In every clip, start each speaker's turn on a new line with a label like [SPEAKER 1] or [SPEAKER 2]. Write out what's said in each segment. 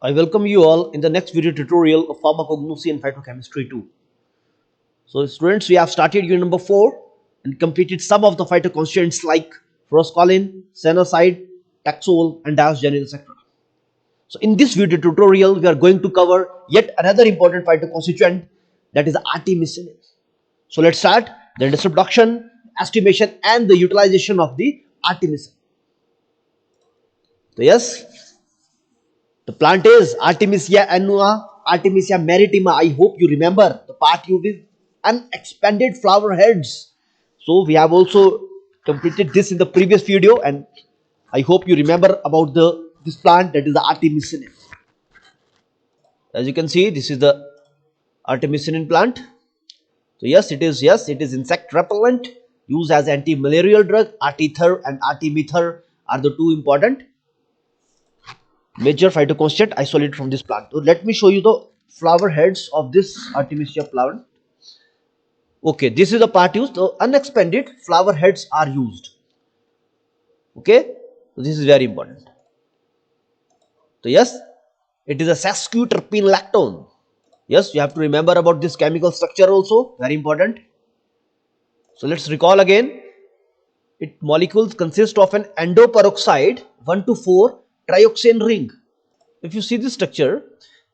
[SPEAKER 1] I welcome you all in the next video tutorial of pharmacognosy and phytochemistry 2. So students, we have started unit number 4 and completed some of the phytoconstituents like froscolin, senocide, taxol and diazoxanil, etc. So in this video tutorial, we are going to cover yet another important phytoconstituent, that is artemisinin. So let's start the introduction, estimation and the utilization of the artemisinin. So yes, the plant is Artemisia annua, Artemisia maritima. I hope you remember the part you with unexpanded flower heads. So we have also completed this in the previous video, and I hope you remember about this plant, that is the artemisinin. As you can see, this is the artemisinin plant. So yes, it is insect repellent, used as anti-malarial drug. Artether and artemether are the two important major phytoconstituent isolated from this plant. So let me show you the flower heads of this Artemisia plant. Okay, this is the part used. The unexpanded flower heads are used. Okay, so this is very important. So yes, it is a sesquiterpene lactone. Yes, you have to remember about this chemical structure also, very important. So let's recall again. Its molecules consist of an endoperoxide 1 to 4 trioxane ring. If you see this structure,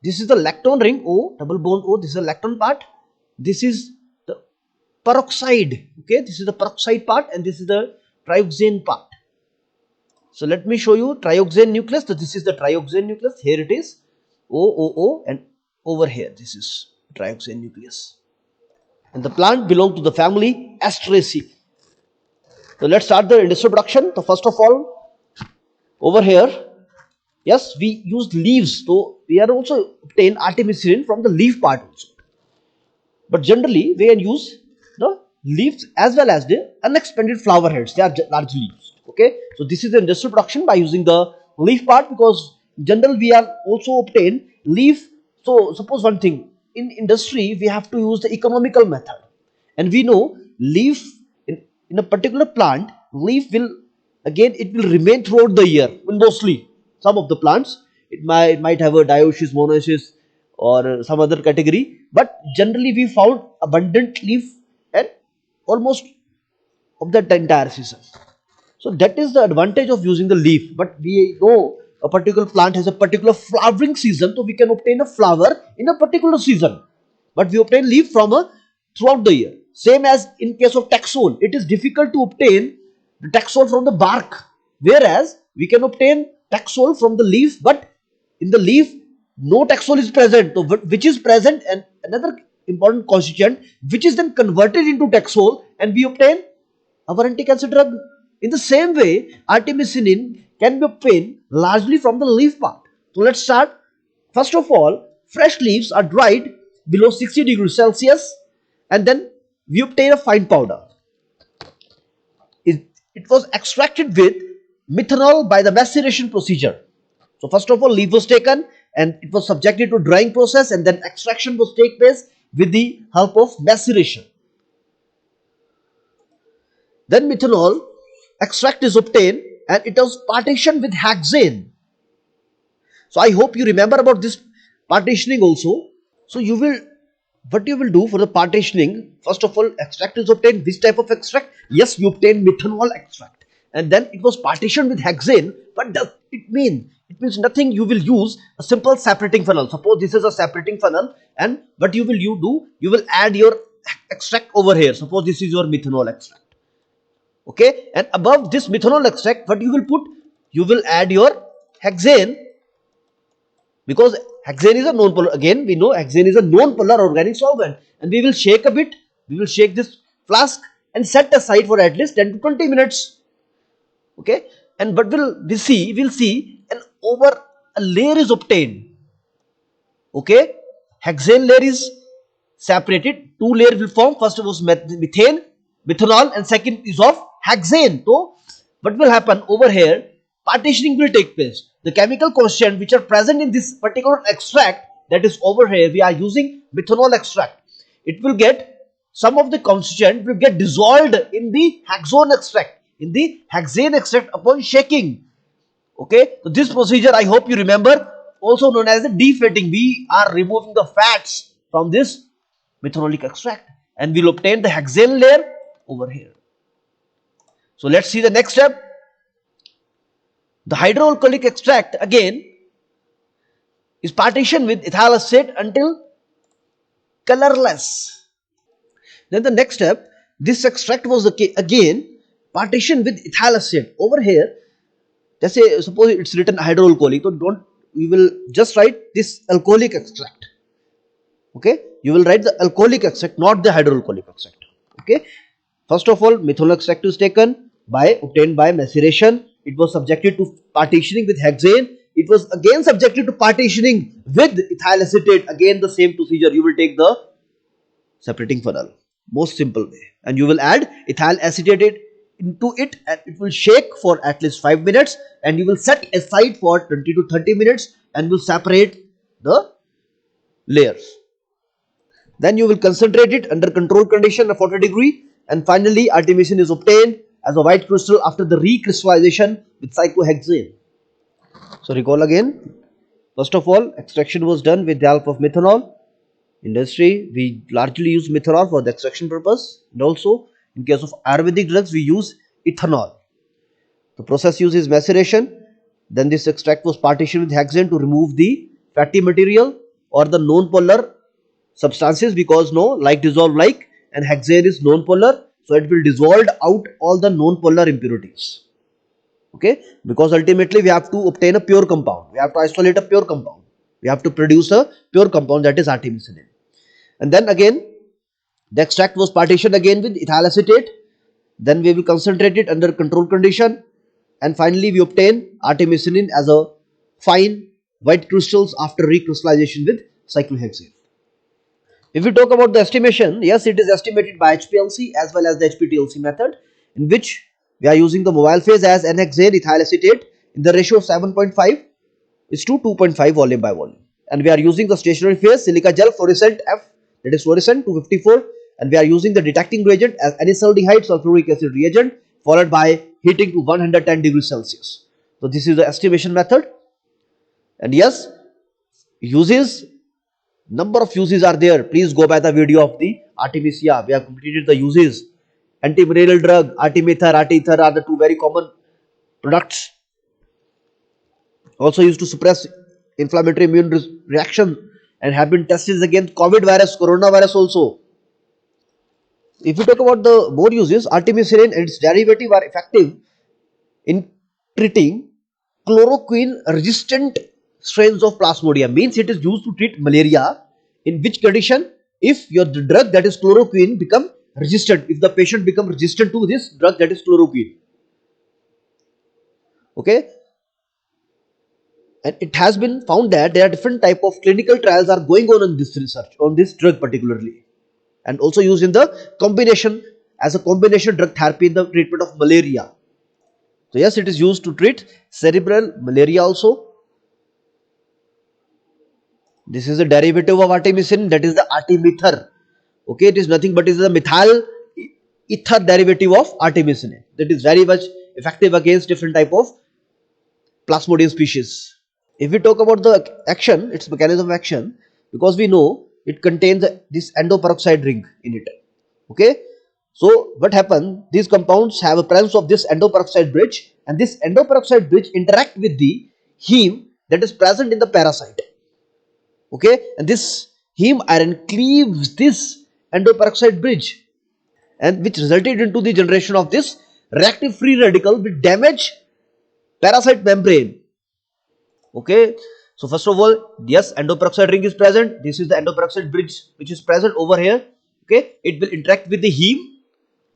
[SPEAKER 1] this is the lactone ring O, double bond O, this is the lactone part, this is the peroxide, okay, this is the peroxide part and this is the trioxane part. So let me show you trioxane nucleus. So this is the trioxane nucleus, here it is O, and over here this is trioxane nucleus. And the plant belongs to the family Asteraceae. So let's start the industrial production. So first of all, over here, yes, we use leaves, so we are also obtain artemisinin from the leaf part also. But generally, we can use the leaves as well as the unexpanded flower heads. They are largely used. Okay, so this is the industrial production by using the leaf part, because in general we are also obtain leaf. So suppose one thing, in industry we have to use the economical method, and we know leaf in a particular plant, leaf will again it will remain throughout the year. Mostly some of the plants it might have a dioecious, monoecious or some other category, but generally we found abundant leaf and almost of that entire season. So that is the advantage of using the leaf. But we know a particular plant has a particular flowering season, so we can obtain a flower in a particular season, but we obtain leaf from a throughout the year. Same as in case of taxol, it is difficult to obtain the taxol from the bark, whereas we can obtain taxol from the leaf, but in the leaf no taxol is present. So which is present, and another important constituent which is then converted into taxol, and we obtain our anti-cancer drug. In the same way, artemisinin can be obtained largely from the leaf part. So let's start. First of all, fresh leaves are dried below 60 degrees Celsius, and then we obtain a fine powder. It was extracted with methanol by the maceration procedure. So first of all, leaf was taken and it was subjected to drying process, and then extraction was take place with the help of maceration. Then methanol extract is obtained and it was partitioned with hexane. So I hope you remember about this partitioning also. So what you will do for the partitioning, first of all, extract is obtained. Which type of extract? Yes, we obtain methanol extract, and then it was partitioned with hexane. What does it mean? It means nothing. You will use a simple separating funnel. Suppose this is a separating funnel, and what you do? You will add your extract over here. Suppose this is your methanol extract. Okay, and above this methanol extract, what you will put? You will add your hexane, because hexane is a non-polar. Again, we know hexane is a non-polar organic solvent, and we will shake a bit. We will shake this flask and set aside for at least 10 to 20 minutes. Okay, and what will we see? We'll see an over a layer is obtained. Okay, hexane layer is separated. Two layers will form. First was methane, methanol, and second is of hexane. So what will happen over here? Partitioning will take place. The chemical constituents which are present in this particular extract, that is over here, we are using methanol extract. It will get, some of the constituent will get dissolved in the hexane extract, upon shaking. Okay, so this procedure I hope you remember. also known as the defatting. We are removing the fats from this methanolic extract and we'll obtain the hexane layer over here. So let's see the next step. The hydroalcoholic extract again is partitioned with ethyl acetate until colorless. Then the next step, this extract was again partitioned with ethyl acetate. Over here, just say suppose it's written hydroalcoholic, so we will just write this alcoholic extract. Okay, you will write the alcoholic extract, not the hydroalcoholic extract. Okay, first of all, methanol extract is obtained by maceration. It was subjected to partitioning with hexane. It was again subjected to partitioning with ethyl acetate. Again the same procedure. You will take the separating funnel, most simple way, and you will add ethyl acetate into it, and it will shake for at least 5 minutes, and you will set aside for 20 to 30 minutes, and will separate the layers. Then you will concentrate it under controlled condition of 40 degree, and finally artemisinin is obtained as a white crystal after the recrystallization with cyclohexane. So recall again, first of all, extraction was done with the help of methanol. Industry, we largely use methanol for the extraction purpose, and also in case of Ayurvedic drugs we use ethanol. The process uses maceration. Then this extract was partitioned with hexane to remove the fatty material or the non-polar substances, because like dissolve like, and hexane is non-polar, so it will dissolve out all the non-polar impurities. Okay, because ultimately we have to obtain a pure compound, we have to isolate a pure compound, we have to produce a pure compound, that is artemisinin. And then again the extract was partitioned again with ethyl acetate. Then we will concentrate it under controlled condition, and finally we obtain artemisinin as a fine white crystals after recrystallization with cyclohexane. If we talk about the estimation, yes, it is estimated by HPLC as well as the HPTLC method, in which we are using the mobile phase as N-hexane ethyl acetate in the ratio of 7.5 is to 2.5 volume by volume, and we are using the stationary phase silica gel fluorescent F, that is fluorescent 254, and we are using the detecting reagent as anisaldehyde sulfuric acid reagent, followed by heating to 110 degrees Celsius. So this is the estimation method, and yes, uses, number of uses are there. Please go by the video of the Artemisia. We have completed the uses. Antimalarial drug, artemether, arteether are the two very common products. Also used to suppress inflammatory immune reaction, and have been tested against COVID virus, coronavirus also. If we talk about the more uses, artemisinin and its derivative are effective in treating chloroquine resistant strains of Plasmodium. Means it is used to treat malaria, in which condition, if your drug, that is chloroquine, become resistant, if the patient become resistant to this drug, that is chloroquine. Okay, and it has been found that there are different type of clinical trials are going on in this research on this drug particularly, and also used in the combination as a combination drug therapy in the treatment of malaria. So yes, it is used to treat cerebral malaria also. This is a derivative of artemisinin, that is the artemether. Okay, it is nothing but it is the methyl ether derivative of artemisinin, that is very much effective against different type of Plasmodium species. If we talk about the action, its mechanism of action, because we know it contains this endoperoxide ring in it. Okay, so what happens? These compounds have a presence of this endoperoxide bridge, and this endoperoxide bridge interact with the heme that is present in the parasite. Okay, and this heme iron cleaves this endoperoxide bridge, and which resulted into the generation of this reactive free radical which damage parasite membrane. Okay, so first of all, yes, endoperoxide ring is present. This is the endoperoxide bridge which is present over here. Okay, it will interact with the heme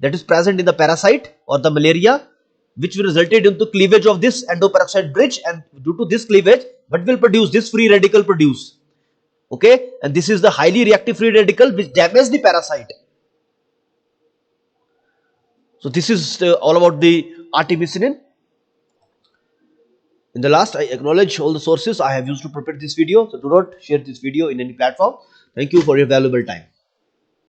[SPEAKER 1] that is present in the parasite or the malaria, which will resulted into cleavage of this endoperoxide bridge, and due to this cleavage, what will produce? This free radical produce. Okay, and this is the highly reactive free radical which damages the parasite. So this is all about the artemisinin. In the last, I acknowledge all the sources I have used to prepare this video. So do not share this video in any platform. Thank you for your valuable time.